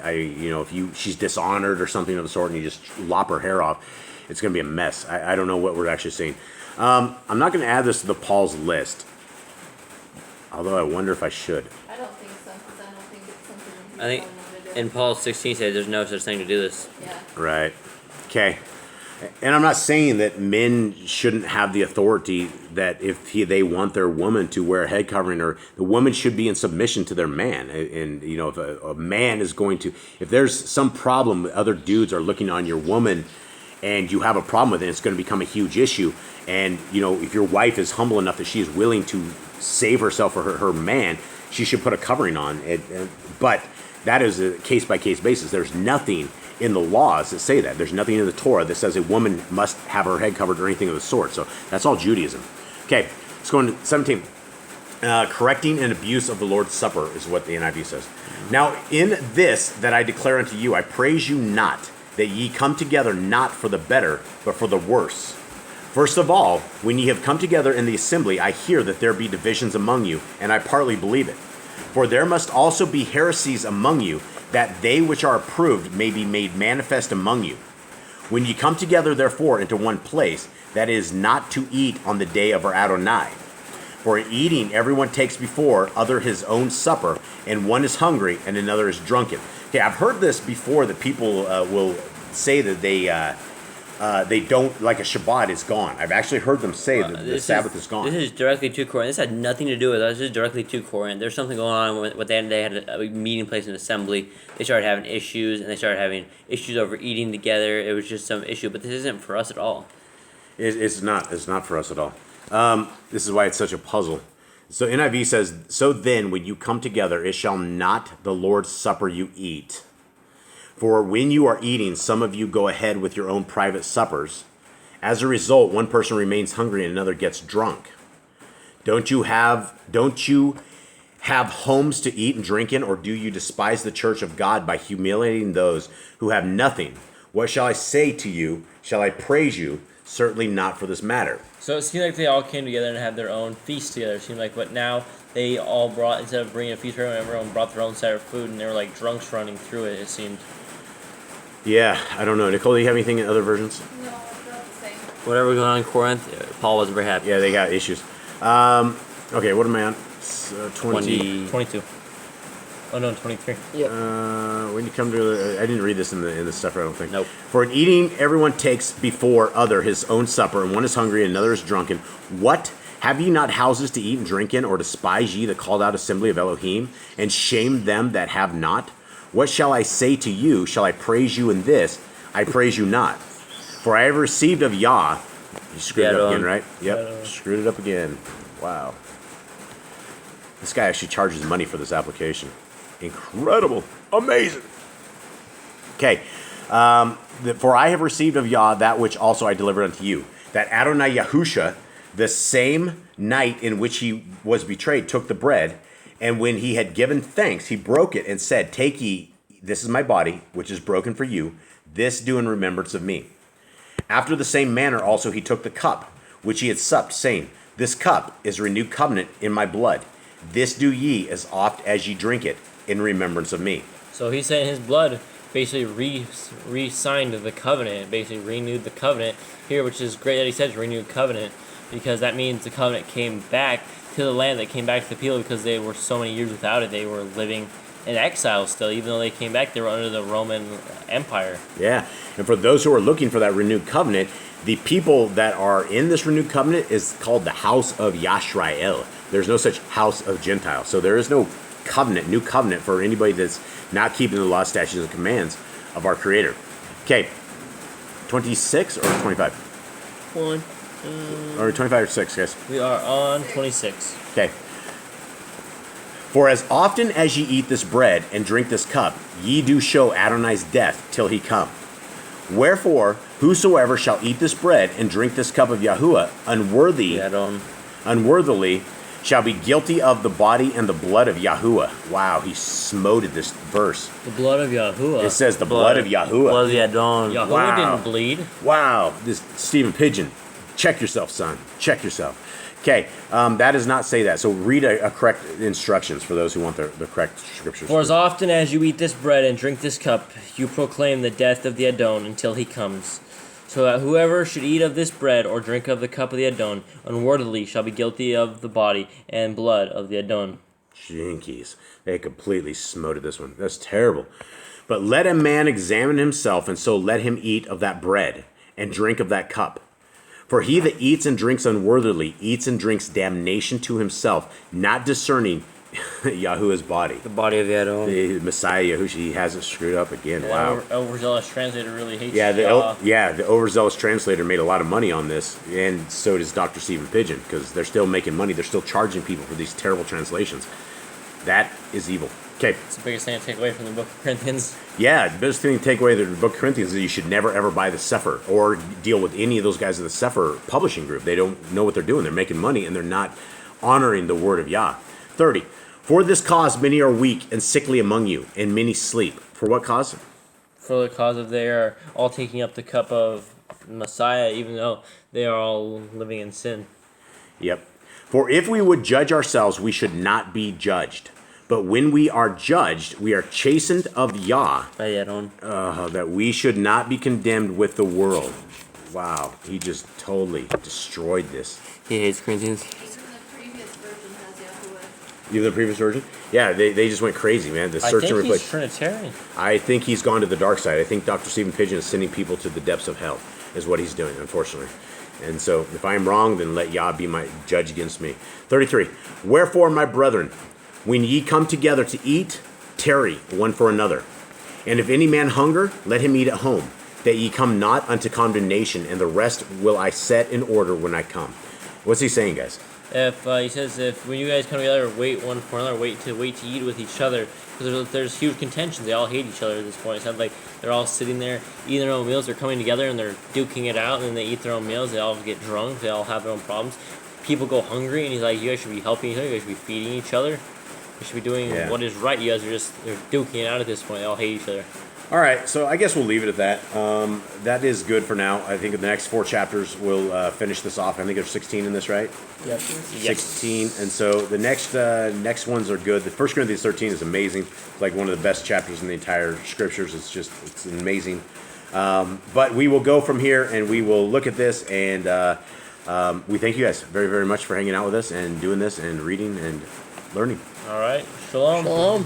she's dishonored or something of the sort, and you just lop her hair off, it's gonna be a mess. I don't know what we're actually seeing. I'm not gonna add this to the Paul's list, although I wonder if I should.
I don't think so, because I don't think it's something
I think in Paul 16 says there's no such thing to do this.
Yeah.
Right. Okay. And I'm not saying that men shouldn't have the authority that if they want their woman to wear a head covering, or the woman should be in submission to their man. And if a man is going to, if there's some problem, other dudes are looking on your woman, and you have a problem with it, it's going to become a huge issue. And if your wife is humble enough that she is willing to save herself for her man, she should put a covering on it. But that is a case by case basis. There's nothing in the laws that say that. There's nothing in the Torah that says a woman must have her head covered or anything of the sort. So that's all Judaism. Okay, let's go into 17. Correcting an abuse of the Lord's Supper is what the NIV says. Now, in this that I declare unto you, I praise you not, that ye come together not for the better, but for the worse. First of all, when ye have come together in the assembly, I hear that there be divisions among you, and I partly believe it. For there must also be heresies among you, that they which are approved may be made manifest among you. When ye come together, therefore, into one place, that is not to eat on the day of our Adonai. For in eating, everyone takes before other his own supper, and one is hungry, and another is drunken. Okay, I've heard this before, that people will say that they don't, like a Shabbat is gone. I've actually heard them say that the Sabbath is gone.
This is directly to Corinth. This had nothing to do with us. This is directly to Corinth. There's something going on with they had a meeting place in assembly. They started having issues, and they started having issues over eating together. It was just some issue, but this isn't for us at all.
It's not. It's not for us at all. This is why it's such a puzzle. So NIV says, so then when you come together, it shall not the Lord's Supper you eat. For when you are eating, some of you go ahead with your own private suppers. As a result, one person remains hungry and another gets drunk. Don't you have homes to eat and drink in, or do you despise the church of God by humiliating those who have nothing? What shall I say to you? Shall I praise you? certainly not for this matter.
So it seemed like they all came together and had their own feast together. It seemed like, but now they all brought, instead of bringing a feast for everyone brought their own side of food, and they were like drunks running through it, it seemed.
Yeah, I don't know. Nicole, do you have anything in other versions?
No, it's not the same.
Whatever was going on in Corinth, Paul wasn't very happy.
Yeah, they got issues. Okay, what am I on?
22. Oh no, 23.
When you come to, I didn't read this in the stuff. I don't think.
Nope.
For in eating, everyone takes before other his own supper, and one is hungry, and another is drunken. What? Have ye not houses to eat and drink in, or despise ye the called out assembly of Elohim, and shame them that have not? What shall I say to you? Shall I praise you in this? I praise you not. For I have received of Yah. You screwed it up again, right? Yep. Screwed it up again. Wow. This guy actually charges money for this application. Incredible. Amazing. Okay. For I have received of Yah that which also I delivered unto you. That Adonai Yahusha, the same night in which he was betrayed, took the bread, and when he had given thanks, he broke it and said, Take ye, this is my body, which is broken for you. This do in remembrance of me. After the same manner also he took the cup, which he had supped, saying, This cup is a renewed covenant in my blood. This do ye as oft as ye drink it, in remembrance of me.
So he's saying his blood basically re-signed the covenant, basically renewed the covenant here, which is great that he says renewed covenant, because that means the covenant came back to the land, that came back to the people, because they were so many years without it. They were living in exile still. Even though they came back, they were under the Roman Empire.
Yeah, and for those who are looking for that renewed covenant, the people that are in this renewed covenant is called the house of Yashrael. There's no such house of Gentiles. So there is no covenant, new covenant for anybody that's not keeping the law, statutes, and commands of our Creator. Okay, 26 or 25?
One.
Or 25 or 6, guys.
We are on 26.
Okay. For as often as ye eat this bread and drink this cup, ye do show Adonai's death till he come. Wherefore, whosoever shall eat this bread and drink this cup of Yahuwah unworthily shall be guilty of the body and the blood of Yahuwah. Wow, he smoted this verse.
The blood of Yahuwah.
It says the blood of Yahuwah.
Blood of Yadon.
Yahuwah
Wow.
didn't bleed.
Wow, this Stephen Pigeon. Check yourself, son. Check yourself. Okay, that does not say that. So read a correct instructions for those who want the correct scriptures.
For as often as you eat this bread and drink this cup, you proclaim the death of the Adon until he comes. So that whoever should eat of this bread or drink of the cup of the Adon unworthily shall be guilty of the body and blood of the Adon.
Jinkies. They completely smoted this one. That's terrible. But let a man examine himself, and so let him eat of that bread and drink of that cup. For he that eats and drinks unworthily eats and drinks damnation to himself, not discerning Yahuwah's body.
The body of Yadon.
The Messiah Yahushua, he has it screwed up again. Wow.
Overzealous translator really hates
The overzealous translator made a lot of money on this, and so does Dr. Stephen Pigeon, because they're still making money. They're still charging people for these terrible translations. That is evil. Okay.
It's the biggest thing to take away from the book of Corinthians.
Yeah, the biggest thing to take away from the book of Corinthians is you should never ever buy the Sefer or deal with any of those guys of the Sefer publishing group. They don't know what they're doing. They're making money and they're not honoring the word of Yah. 30. For this cause many are weak and sickly among you, and many sleep. For what cause?
For the cause of they are all taking up the cup of Messiah, even though they are all living in sin.
Yep. For if we would judge ourselves, we should not be judged. But when we are judged, we are chastened of Yah,
By Yadon.
that we should not be condemned with the world. Wow, he just totally destroyed this.
He hates Corinthians.
Even the previous version has Yahuwah.
Even the previous version? Yeah, they just went crazy, man. The search and
I think
replace.
he's Trinitarian.
I think he's gone to the dark side. I think Dr. Stephen Pigeon is sending people to the depths of hell, is what he's doing, unfortunately. And so, if I am wrong, then let Yah be my judge against me. 33. Wherefore, my brethren, when ye come together to eat, tarry one for another. And if any man hunger, let him eat at home, that ye come not unto condemnation, and the rest will I set in order when I come. What's he saying, guys?
If he says, if when you guys come together, wait one for another, wait to eat with each other, because there's huge contentions. They all hate each other at this point. It sounds like they're all sitting there eating their own meals. They're coming together and they're duking it out, and then they eat their own meals. They all get drunk. They all have their own problems. People go hungry, and he's like, you guys should be helping each other. You guys should be feeding each other. You should be doing what is right. You guys are they're duking it out at this point. They all hate each other.
All right, so I guess we'll leave it at that. That is good for now. I think in the next 4 chapters we'll finish this off. I think there's 16 in this, right?
Yep.
16, and so the next ones are good. The 1 Corinthians 13 is amazing. It's like one of the best chapters in the entire scriptures. It's amazing. But we will go from here and we will look at this, and we thank you guys very, very much for hanging out with us and doing this and reading and learning.
All right. Shalom.
Shalom.